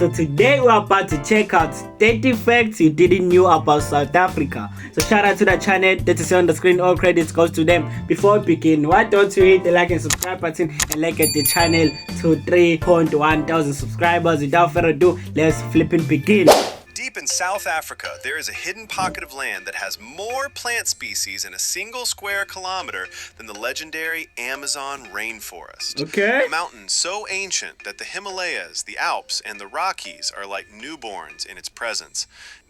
So today we're about to check out 30 facts you didn't know about South Africa. So shout out to the channel that is on the screen. All credits goes to them. Before we begin, why don't you hit the like and subscribe button and like the channel to 3.1 thousand subscribers. Without further ado, let's flipping begin. Deep in South Africa, there is a hidden pocket of land that has more plant species in a single square kilometer than the legendary Amazon rainforest. Okay. A mountain so ancient that the Himalayas, the Alps, and the Rockies are like newborns in its presence.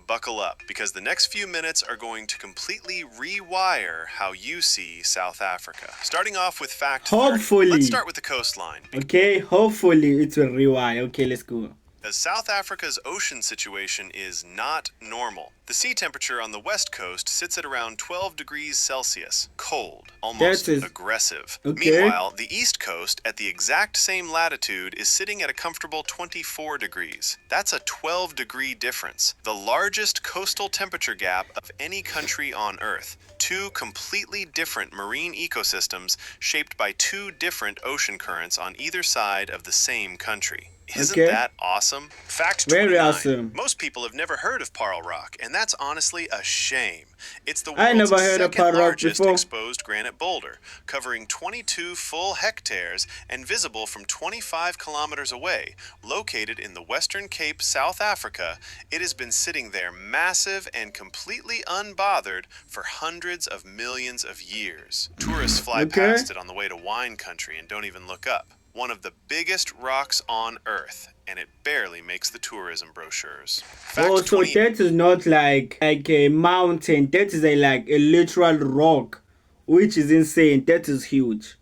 Buckle up, because the next few minutes are going to completely rewire how you see South Africa. Starting off with fact 30. Hopefully. Let's start with the coastline. Okay, hopefully it will rewire. Okay, let's go. As South Africa's ocean situation is not normal. The sea temperature on the west coast sits at around 12 degrees Celsius. Cold, almost aggressive. Okay. Meanwhile, the east coast at the exact same latitude is sitting at a comfortable 24 degrees. That's a 12-degree difference. The largest coastal temperature gap of any country on Earth. Two completely different marine ecosystems shaped by two different ocean currents on either side of the same country. Isn't that awesome? Fact 29. Very awesome. Most people have never heard of Paarl Rock, and that's honestly a shame. It's the I world's never heard of Paarl second Rock largest before. exposed granite boulder, covering 22 full hectares and visible from 25 kilometers away. Located in the Western Cape, South Africa, it has been sitting there massive and completely unbothered for hundreds of millions of years. Tourists fly past it on the way to wine country and don't even look up. One of the biggest rocks on Earth, and it barely makes the tourism brochures. So that is not like a mountain. That is like a literal rock, which is insane. That is huge.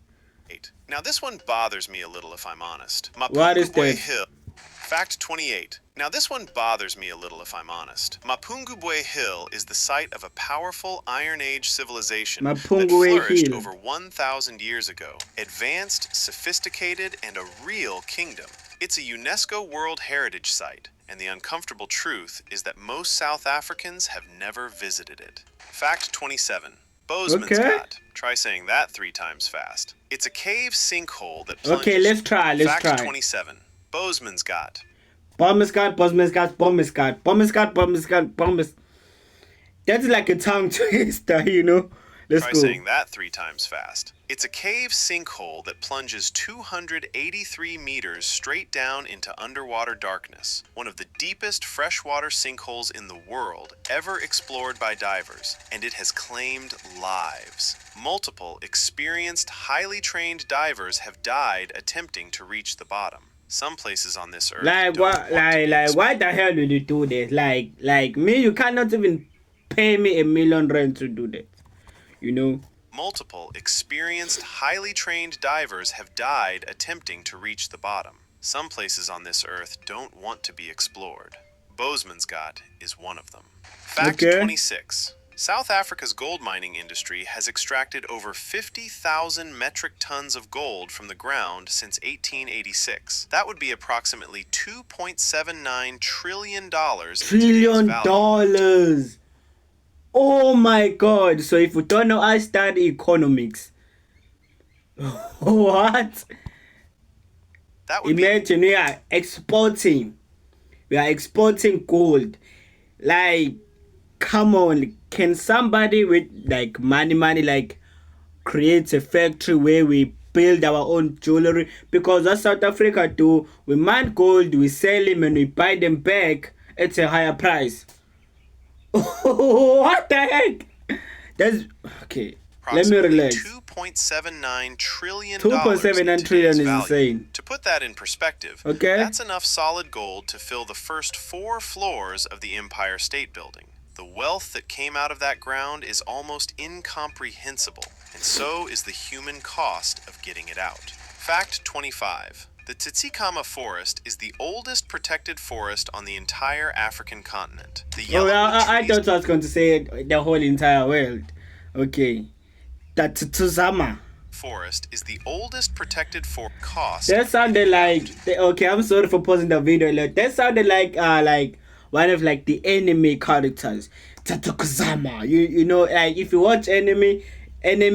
Now this one bothers me a little, if I'm honest. What is that? Hill. Fact 28. Now this one bothers me a little, if I'm honest. Mapungubwe Hill is the site of a powerful Iron Age civilization that flourished over 1,000 years ago. Advanced, sophisticated, and a real kingdom. It's a UNESCO World Heritage Site, and the uncomfortable truth is that most South Africans have never visited it. Fact 27. Boesmansgat. Try saying that 3 times fast. It's a cave sinkhole that plunges. Okay, let's try. Fact 27. Boesmansgat. That's like a tongue twister, you know. Let's Try go. saying that 3 times fast. It's a cave sinkhole that plunges 283 meters straight down into underwater darkness. One of the deepest freshwater sinkholes in the world ever explored by divers, and it has claimed lives. Multiple experienced, highly trained divers have died attempting to reach the bottom. Some places on this earth why the hell will you do this? Like me, you cannot even pay me R1 million to do that. You know? Multiple experienced, highly trained divers have died attempting to reach the bottom. Some places on this earth don't want to be explored. Boesmansgat is one of them. Fact 26. South Africa's gold mining industry has extracted over 50,000 metric tons of gold from the ground since 1886. That would be approximately $2.79 trillion. $1 trillion. Oh my god. So if you don't know, I study economics. What? That would Imagine we are exporting. We are exporting gold. Like, come on. Can somebody with like money like create a factory where we build our own jewelry? Because what South Africa do, we mine gold, we sell them, and we buy them back at a higher price. What the heck? That's okay. Let me relax. $2.79 trillion. $2.79 trillion is insane. To put that in perspective, that's enough solid gold to fill the first 4 floors of the Empire State Building. The wealth that came out of that ground is almost incomprehensible, and so is the human cost of getting it out. Fact 25. The Tsitsikamma Forest is the oldest protected forest on the entire African continent. The I thought I was going to say the whole entire world. Okay. The Tsitsikamma Forest is the oldest protected forest. That sounded like... Okay, I'm sorry for pausing the video. That sounded like one of like the anime characters. Tsitsikamma. You know, like if you watch anime, you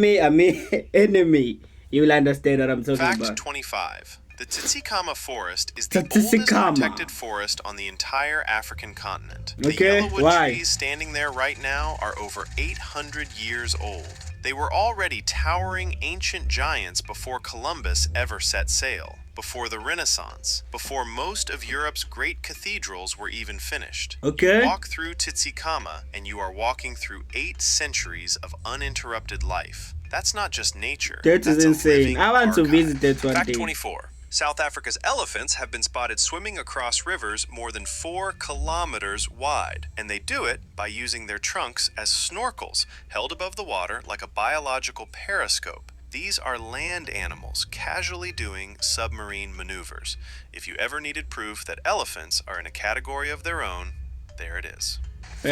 will understand what I'm talking about. Fact 25. The Tsitsikamma Forest is the oldest protected forest on the entire African continent. The yellowwood trees standing there right now are over 800 years old. They were already towering ancient giants before Columbus ever set sail, before the Renaissance, before most of Europe's great cathedrals were even finished. You walk through Tsitsikamma and you are walking through 8 centuries of uninterrupted life. That's not just nature. That is insane. I want to visit that one day. Fact 24. South Africa's elephants have been spotted swimming across rivers more than 4 kilometers wide, and they do it by using their trunks as snorkels, held above the water like a biological periscope. These are land animals casually doing submarine maneuvers. If you ever needed proof that elephants are in a category of their own, there it is.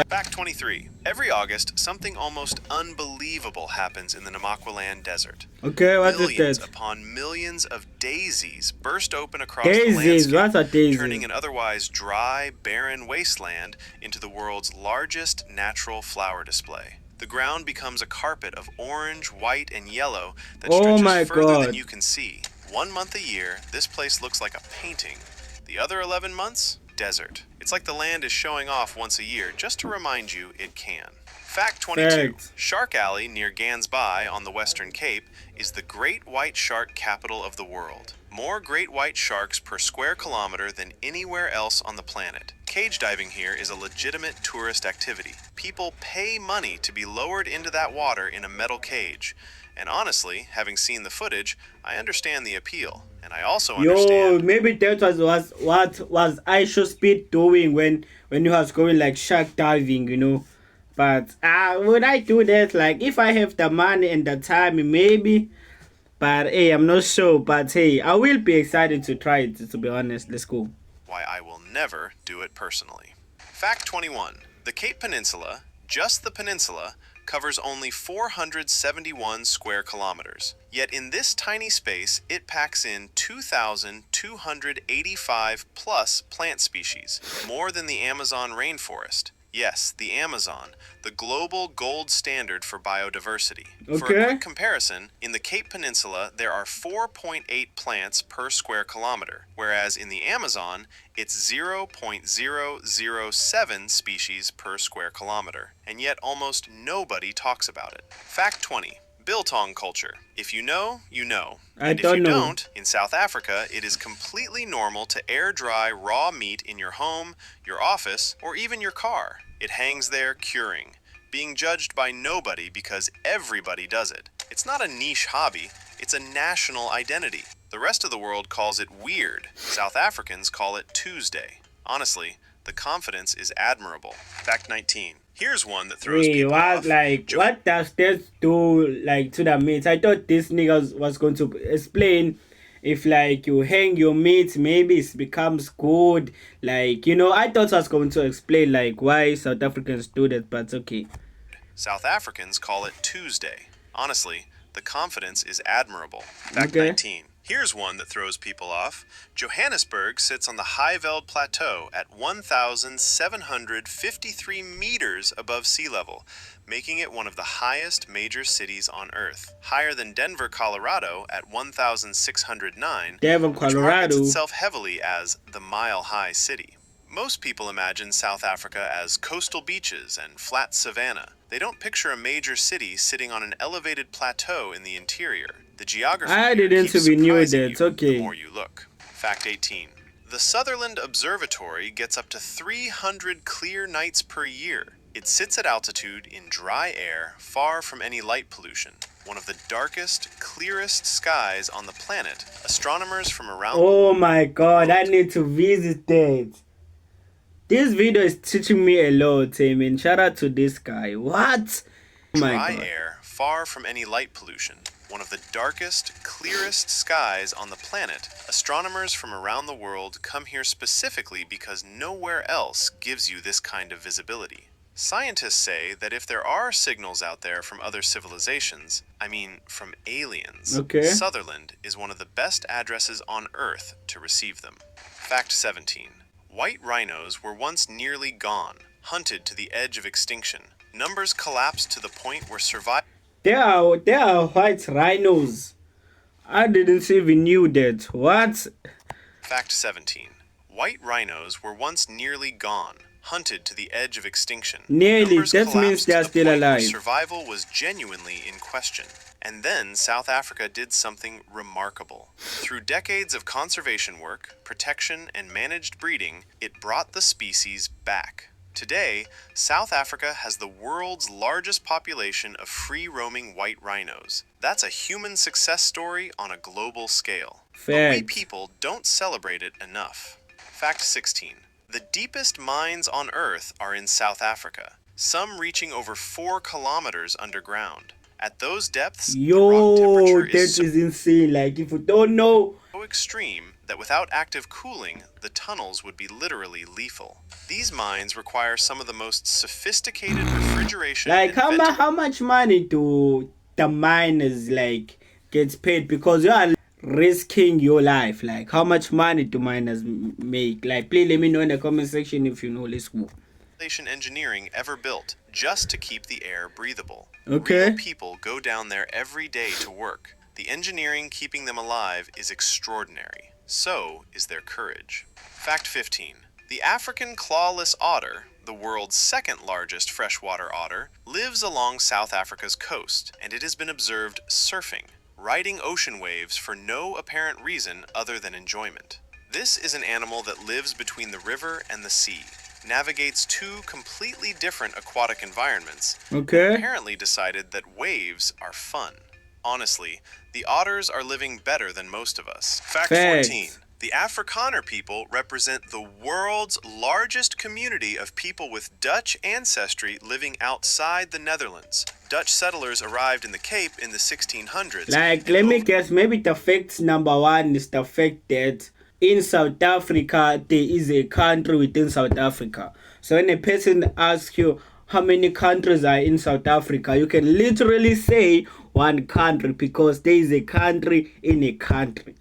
Fact 23. Every August, something almost unbelievable happens in the Namaqualand desert. Okay, what is that? Millions upon millions of daisies burst open across the landscape, what are daisies? turning an otherwise dry, barren wasteland into the world's largest natural flower display. The ground becomes a carpet of orange, white, and yellow that stretches further than you can see. 1 month a year, this place looks like a painting. The other 11 months, desert. It's like the land is showing off once a year just to remind you it can. Fact 22. Shark Alley near Gansby on the Western Cape is the great white shark capital of the world. More great white sharks per square kilometer than anywhere else on the planet. Cage diving here is a legitimate tourist activity. People pay money to be lowered into that water in a metal cage. And honestly, having seen the footage, I understand the appeal. And I also understand... maybe that was what was IShowSpeed doing when he was going like shark diving, you know. But would I do that? Like, if I have the money and the time, maybe. But hey, I'm not sure. But hey, I will be excited to try it, to be honest. Let's go. Why I will never do it personally. Fact 21. The Cape Peninsula, just the peninsula, covers only 471 square kilometers. Yet in this tiny space, it packs in 2,285 plus plant species, more than the Amazon rainforest. Yes, the Amazon, the global gold standard for biodiversity. For a quick comparison, in the Cape Peninsula, there are 4.8 plants per square kilometer, whereas in the Amazon, it's 0.007 species per square kilometer. And yet almost nobody talks about it. Fact 20. Biltong culture. If you know, you know. And if you don't, in South Africa, it is completely normal to air dry raw meat in your home, your office, or even your car. It hangs there curing, being judged by nobody because everybody does it. It's not a niche hobby, it's a national identity. The rest of the world calls it weird. South Africans call it Tuesday. Honestly, the confidence is admirable. Fact 19. Here's one that throws people off. What does this do like to the meat? I thought this nigga was going to explain if like you hang your meat, maybe it becomes good. Like, you know, I thought I was going to explain like why South Africans do that, but okay. South Africans call it Tuesday. Honestly, the confidence is admirable. Fact 19. Here's one that throws people off. Johannesburg sits on the Highveld Plateau at 1,753 meters above sea level, making it one of the highest major cities on Earth. Higher than Denver, Colorado at 1,609, which markets itself heavily as the mile-high city. Most people imagine South Africa as coastal beaches and flat savanna. They don't picture a major city sitting on an elevated plateau in the interior. The geography keeps surprising you the more you look. Fact 18. The Sutherland Observatory gets up to 300 clear nights per year. It sits at altitude in dry air, far from any light pollution. One of the darkest, clearest skies on the planet. Astronomers from around the world... Oh my god, I need to visit it. This video is teaching me a lot, I mean, shout out to this guy. What? Oh my god. Dry air, far from any light pollution. One of the darkest, clearest skies on the planet. Astronomers from around the world come here specifically because nowhere else gives you this kind of visibility. Scientists say that if there are signals out there from other civilizations, I mean from aliens, Sutherland is one of the best addresses on Earth to receive them. Fact 17. White rhinos were once nearly gone, hunted to the edge of extinction. Numbers collapsed to the point where survival... There are white rhinos. I didn't even knew that. What? Fact 17. White rhinos were once nearly gone, hunted to the edge of extinction. Nearly, Numbers that means collapsed they are to the still point where alive. survival was genuinely in question. And then South Africa did something remarkable. Through decades of conservation work, protection, and managed breeding, it brought the species back. Today, South Africa has the world's largest population of free-roaming white rhinos. That's a human success story on a global scale. But we people don't celebrate it enough. Fact 16. The deepest mines on Earth are in South Africa, some reaching over 4 kilometers underground. At those depths, the rock temperature is is insane. Like, if you don't know, so extreme that without active cooling, the tunnels would be literally lethal. These mines require some of the most sophisticated refrigeration. like, how much money do the miners like gets paid, because you are risking your life? Like, how much money do miners make? Like, please let me know in the comment section if you know. Let's go. Engineering ever built just to keep the air breathable. Okay. Real people go down there every day to work. The engineering keeping them alive is extraordinary. So is their courage. Fact 15. The African clawless otter, the world's second largest freshwater otter, lives along South Africa's coast, and it has been observed surfing, riding ocean waves for no apparent reason other than enjoyment. This is an animal that lives between the river and the sea, navigates 2 completely different aquatic environments, Okay. and apparently decided that waves are fun. Honestly, the otters are living better than most of us. Fact 14. The Afrikaner people represent the world's largest community of people with Dutch ancestry living outside the Netherlands. Dutch settlers arrived in the Cape in the 1600s. Like, let me guess, maybe the fact number 1 is the fact that in South Africa, there is a country within South Africa. So when a person asks you how many countries are in South Africa, you can literally say 1 country, because there is a country in a country.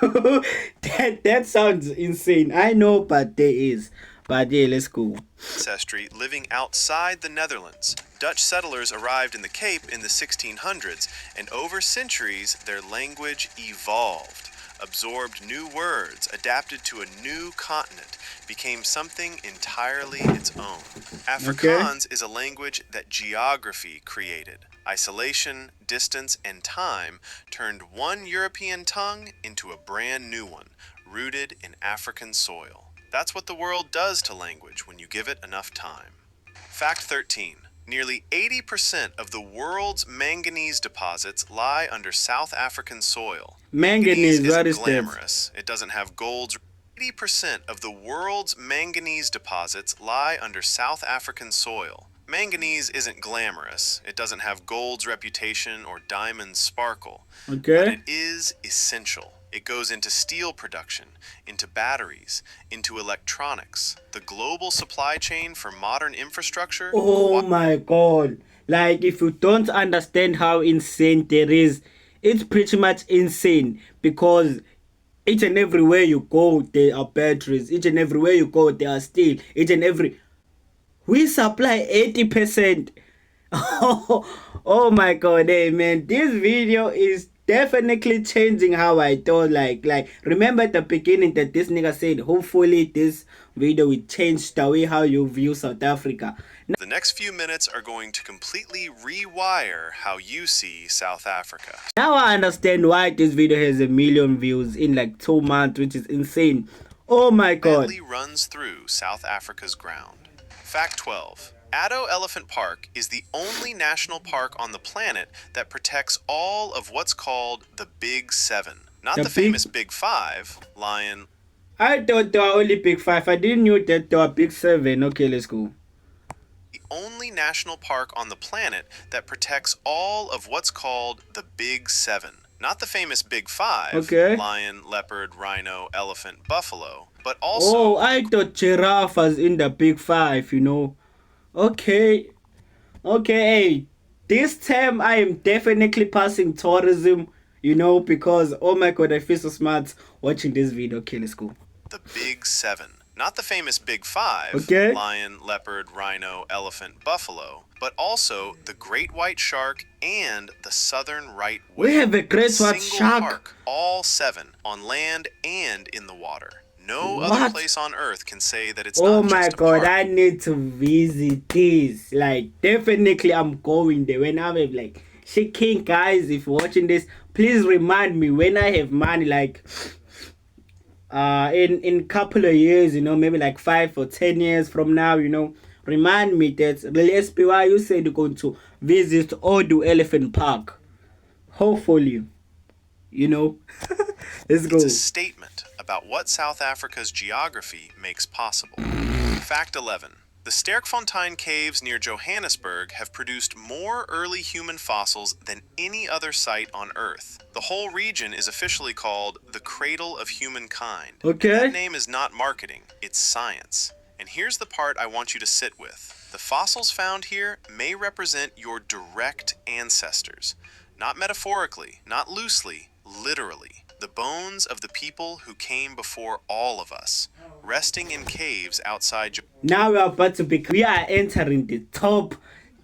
that sounds insane. I know, but there is. But yeah, let's go. Ancestry living outside the Netherlands. Dutch settlers arrived in the Cape in the 1600s, and over centuries, their language evolved. Absorbed new words, adapted to a new continent, became something entirely its own. Afrikaans is a language that geography created. Isolation, distance, and time turned one European tongue into a brand new one, rooted in African soil. That's what the world does to language when you give it enough time. Fact 13. Nearly 80% of the world's manganese deposits lie under South African soil. Manganese, what is glamorous. It doesn't have gold. 80% of the world's manganese deposits lie under South African soil. Manganese isn't glamorous. It doesn't have gold's reputation or diamonds sparkle. Okay. But it is essential. It goes into steel production, into batteries, into electronics, the global supply chain for modern infrastructure. Oh my god. Like, if you don't understand how insane there is, it's pretty much insane, because each and everywhere you go, there are batteries. Each and everywhere you go, there are steel. We supply 80%. Oh my god, hey man, this video is definitely changing how I thought. Like remember at the beginning that this nigga said hopefully this video will change the way how you view South Africa. The next few minutes are going to completely rewire how you see South Africa. Now I understand why this video has 1 million views in like 2 months, which is insane. Oh my god. Runs through South Africa's ground. Fact 12. Addo Elephant Park is the only national park on the planet that protects all of what's called the Big Seven. Not the famous Big Five, lion. I thought there were only Big Five. I didn't know that there were Big Seven. Okay, let's go. The only national park on the planet that protects all of what's called the Big Seven. Not the famous Big Five, lion, leopard, rhino, elephant, buffalo, but also... Oh, I thought giraffe was in the Big Five, you know. Okay, hey, this time I am definitely passing tourism, you know, because, oh my god, I feel so smart watching this video. Okay, let's go. The Big Seven. Not the famous Big Five, Okay. lion, leopard, rhino, elephant, buffalo, but also the great white shark and the southern right whale. We have a great white shark. Park, all 7, on land and in the water. No What? other place on Earth can say that it's Oh not my just a god, park. I need to visit this. Like, definitely I'm going there when I have like shaking. Guys, if you're watching this, please remind me when I have money, like in couple of years, you know, maybe like 5 or 10 years from now, you know, remind me that the SPY you said you're going to visit Odu Elephant Park. Hopefully, you know. Let's go. It's a statement about what South Africa's geography makes possible. Fact 11. The Sterkfontein Caves near Johannesburg have produced more early human fossils than any other site on Earth. The whole region is officially called the Cradle of Humankind. Okay. And that name is not marketing, it's science. And here's the part I want you to sit with. The fossils found here may represent your direct ancestors. Not metaphorically, not loosely, literally. The bones of the people who came before all of us, resting in caves outside. Now we are entering the top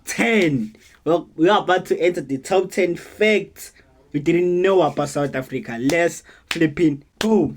10. Well, we are about to enter the top 10 facts we didn't know about South Africa. Let's flipping go.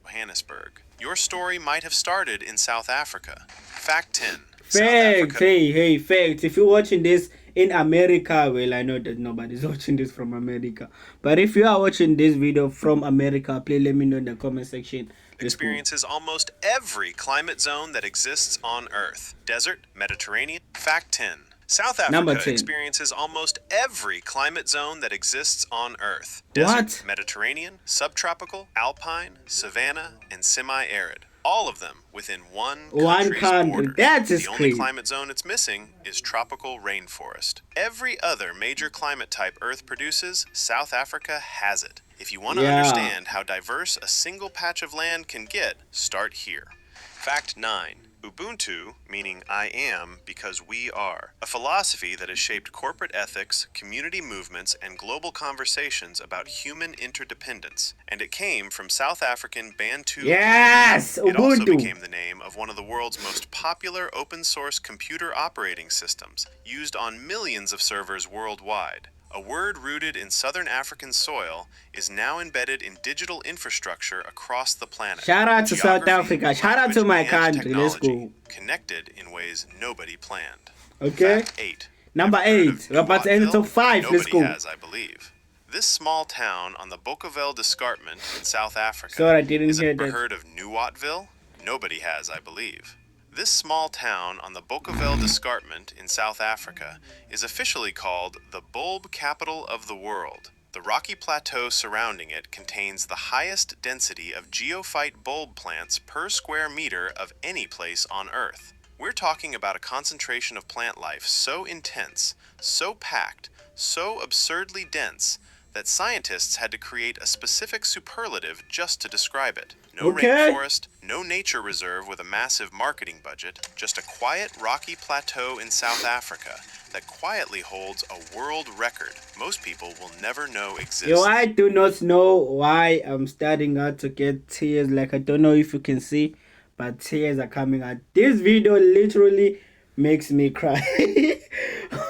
Johannesburg. Your story might have started in South Africa. Fact 10. Facts. Hey, facts. If you're watching this in America, well, I know that nobody's watching this from America, but if you are watching this video from America, please let me know in the comment section. Experiences almost every climate zone that exists on Earth. Desert, Mediterranean. Fact 10. South Africa experiences almost every climate zone that exists on Earth. Desert, Mediterranean, subtropical, alpine, savanna, and semi-arid. All of them within one country's border. That is the only climate zone it's missing is tropical rainforest. Every other major climate type Earth produces, South Africa has it. If you want to understand how diverse a single patch of land can get, start here. Fact 9. Ubuntu, meaning I am because we are, a philosophy that has shaped corporate ethics, community movements, and global conversations about human interdependence. And it came from South African Bantu. Yes, Ubuntu. It also became the name of one of the world's most popular open-source computer operating systems, used on millions of servers worldwide. A word rooted in Southern African soil is now embedded in digital infrastructure across the planet. Shout out to South Africa. Shout out to my country. Let's go. Connected in ways nobody planned. Okay. Fact 8. Number 8. We're about to enter top 5. Let's go. Nobody has, I believe. This small town on the Bokoveld Escarpment in South Africa. Sorry, I didn't hear that. Ever heard of Nuwautville? Nobody has, I believe. This small town on the Bokoveld Escarpment in South Africa is officially called the bulb capital of the world. The rocky plateau surrounding it contains the highest density of geophyte bulb plants per square meter of any place on Earth. We're talking about a concentration of plant life so intense, so packed, so absurdly dense, that scientists had to create a specific superlative just to describe it. No rainforest, no nature reserve with a massive marketing budget, just a quiet rocky plateau in South Africa that quietly holds a world record most people will never know exists. Yo, I do not know why I'm starting out to get tears. Like, I don't know if you can see, but tears are coming out. This video literally makes me cry.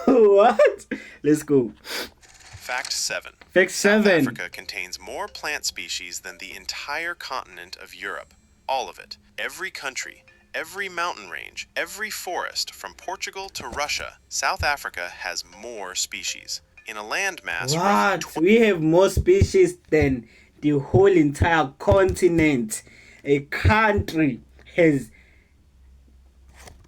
What? Let's go. Fact 7. Fact 7. South Africa contains more plant species than the entire continent of Europe. All of it. Every country, every mountain range, every forest, from Portugal to Russia, South Africa has more species. In a landmass... What? We have more species than the whole entire continent. A country has...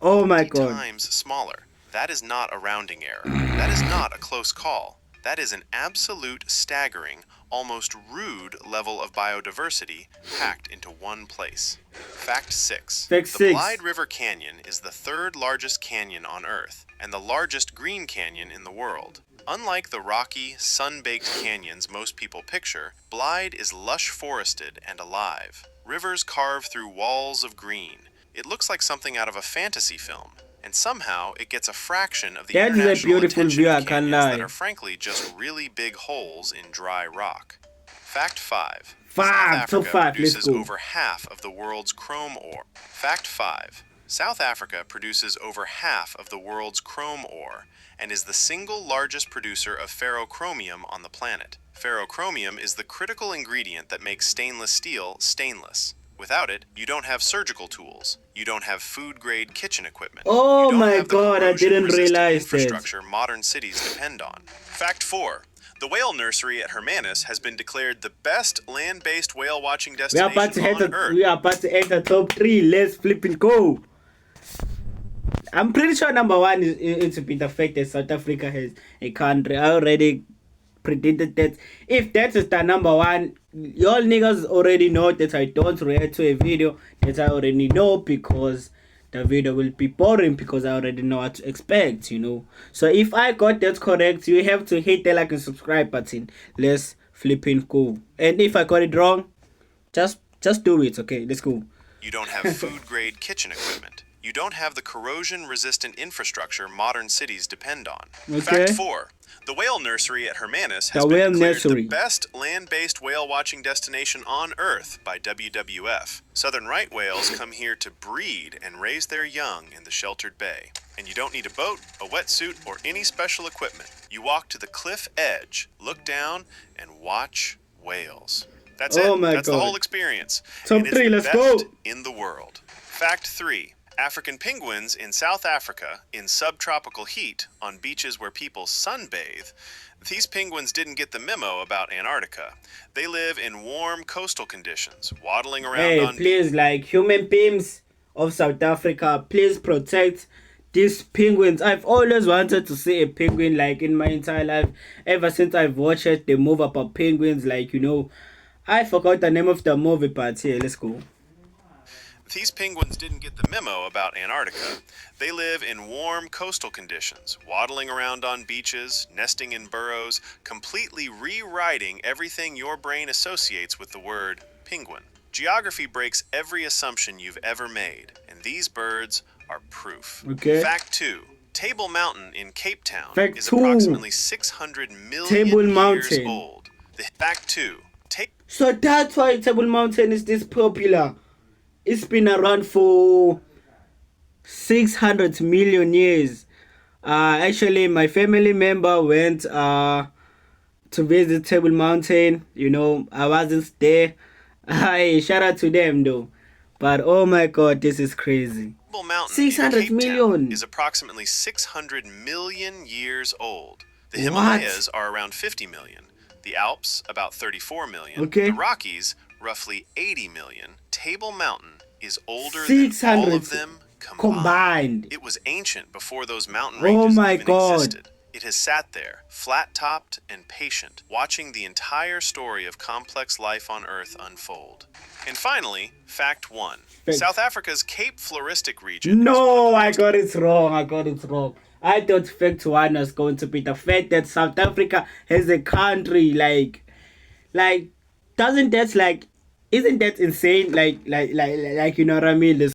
Oh my God. ...times smaller. That is not a rounding error. That is not a close call. That is an absolute, staggering, almost rude level of biodiversity packed into one place. Fact 6. Fact 6. The Blyde River Canyon is the third largest canyon on Earth and the largest green canyon in the world. Unlike the rocky, sun-baked canyons most people picture, Blyde is lush forested and alive. Rivers carve through walls of green. It looks like something out of a fantasy film. And somehow it gets a fraction of the international attention of canyons that are frankly just really big holes in dry rock. Fact 5. South Africa produces over half of the world's chrome ore. Fact 5. South Africa produces over half of the world's chrome ore and is the single largest producer of ferrochromium on the planet. Ferrochromium is the critical ingredient that makes stainless steel stainless. Without it, you don't have surgical tools. You don't have food-grade kitchen equipment. Oh my God, I didn't realize infrastructure modern cities depend on. Fact 4. The whale nursery at Hermanus has been declared the best land-based whale watching destination on Earth. We are about to enter top 3. Let's flip and go. I'm pretty sure number 1 is to be the fact that South Africa has a country. I already predicted that. If that is the number 1, y'all niggas already know that I don't react to a video that I already know, because the video will be boring, because I already know what to expect, you know. So if I got that correct, you have to hit the like and subscribe button. Let's flip and go. And if I got it wrong, just do it, okay? Let's go. You don't have food-grade kitchen equipment. You don't have the corrosion-resistant infrastructure modern cities depend on. Okay. Fact 4. The whale nursery at Hermanus has been declared the best land-based whale-watching destination on Earth by WWF. Southern right whales come here to breed and raise their young in the sheltered bay. And you don't need a boat, a wetsuit, or any special equipment. You walk to the cliff edge, look down, and watch whales. That's it. That's the whole experience. Top 3, let's go. In the world. Fact 3. African penguins in South Africa, in subtropical heat, on beaches where people sunbathe, these penguins didn't get the memo about Antarctica. They live in warm coastal conditions, waddling around on... Hey, please, like, human beings of South Africa, please protect these penguins. I've always wanted to see a penguin, like, in my entire life, ever since I've watched the movie about penguins, like, you know. I forgot the name of the movie, but here, let's go. These penguins didn't get the memo about Antarctica. They live in warm coastal conditions, waddling around on beaches, nesting in burrows, completely rewriting everything your brain associates with the word penguin. Geography breaks every assumption you've ever made, and these birds are proof. Okay. Fact 2. Table Mountain in Cape Town is two. approximately 600 million years old. Fact 2. So that's why Table Mountain is this popular. It's been around for 600 million years. Actually, my family member went to visit Table Mountain. You know, I wasn't there. Shout out to them though. But oh my God, this is crazy. Table Mountain 600 million is approximately 600 million years old. The Himalayas are around 50 million. The Alps, about 34 million. Okay. The Rockies, roughly 80 million. Table Mountain is older than all of them combined. It was ancient before those mountain ranges existed. It has sat there, flat-topped and patient, watching the entire story of complex life on Earth unfold. And finally, fact 1. South Africa's Cape Floristic region... No, I got it wrong. I thought fact 1 was going to be the fact that South Africa has a country, like, doesn't that, like, isn't that insane? Like, you know what I mean?